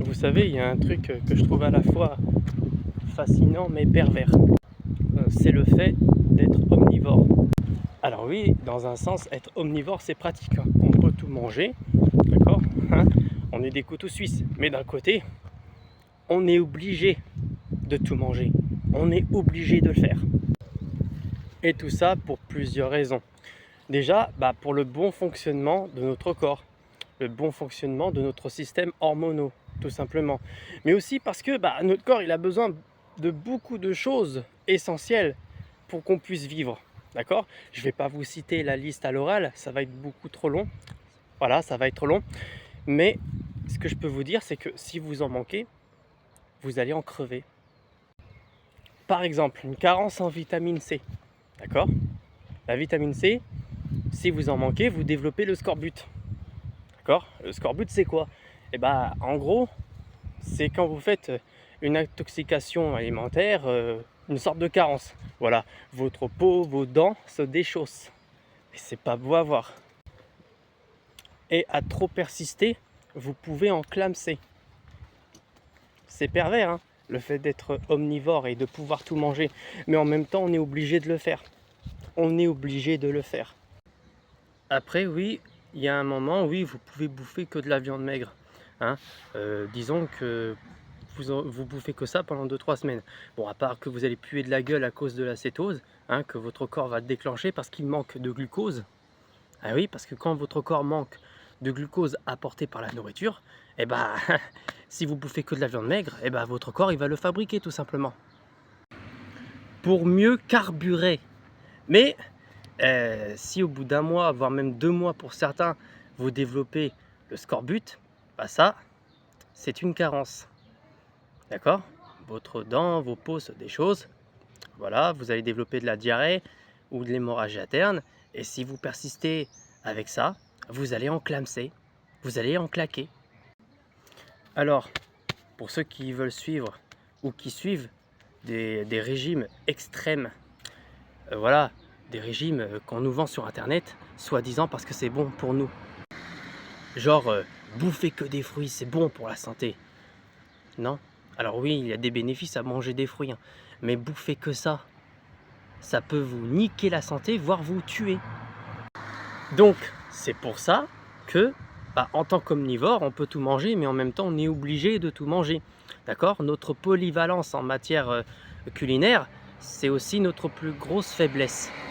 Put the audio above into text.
Vous savez, il y a un truc que je trouve à la fois fascinant mais pervers. C'est le fait d'être omnivore. Alors oui, dans un sens, être omnivore, c'est pratique, hein. On peut tout manger, d'accord, hein. On est des couteaux suisses. Mais d'un côté, on est obligé de tout manger. On est obligé de le faire. Et tout ça pour plusieurs raisons. Déjà, pour le bon fonctionnement de notre corps, le bon fonctionnement de notre système hormonal, tout simplement. Mais aussi parce que notre corps, il a besoin de beaucoup de choses essentielles pour qu'on puisse vivre. D'accord? Je ne vais pas vous citer la liste à l'oral, ça va être beaucoup trop long. Voilà, ça va être long. Mais ce que je peux vous dire, c'est que si vous en manquez, vous allez en crever. Par exemple, une carence en vitamine C. D'accord? La vitamine C, si vous en manquez, vous développez le scorbut. D'accord? Le scorbut, c'est quoi? En gros, c'est quand vous faites une intoxication alimentaire, une sorte de carence. Voilà, votre peau, vos dents se déchaussent. Et c'est pas beau à voir. Et à trop persister, vous pouvez en clamser. C'est pervers, hein, le fait d'être omnivore et de pouvoir tout manger. Mais en même temps, on est obligé de le faire. On est obligé de le faire. Après, oui, il y a un moment, oui, vous pouvez bouffer que de la viande maigre. Hein. Disons que vous bouffez que ça pendant 2-3 semaines. Bon, à part que vous allez puer de la gueule à cause de la cétose, hein, que votre corps va déclencher parce qu'il manque de glucose. Ah oui, parce que quand votre corps manque de glucose apporté par la nourriture, si vous bouffez que de la viande maigre, votre corps il va le fabriquer tout simplement. Pour mieux carburer. Mais si au bout d'un mois, voire même 2 mois pour certains, vous développez le scorbut, ça, c'est une carence. D'accord? Votre dent, vos peaux se déchaussent. Voilà, vous allez développer de la diarrhée ou de l'hémorragie interne. Et si vous persistez avec ça, vous allez en clamser, vous allez en claquer. Alors, pour ceux qui veulent suivre ou qui suivent des régimes extrêmes, voilà, des régimes qu'on nous vend sur internet, soi-disant parce que c'est bon pour nous. Genre, bouffer que des fruits, c'est bon pour la santé. Non? Alors oui, il y a des bénéfices à manger des fruits, hein, mais bouffer que ça peut vous niquer la santé, voire vous tuer. Donc, c'est pour ça que, en tant qu'omnivore, on peut tout manger, mais en même temps, on est obligé de tout manger. D'accord? Notre polyvalence en matière culinaire, c'est aussi notre plus grosse faiblesse.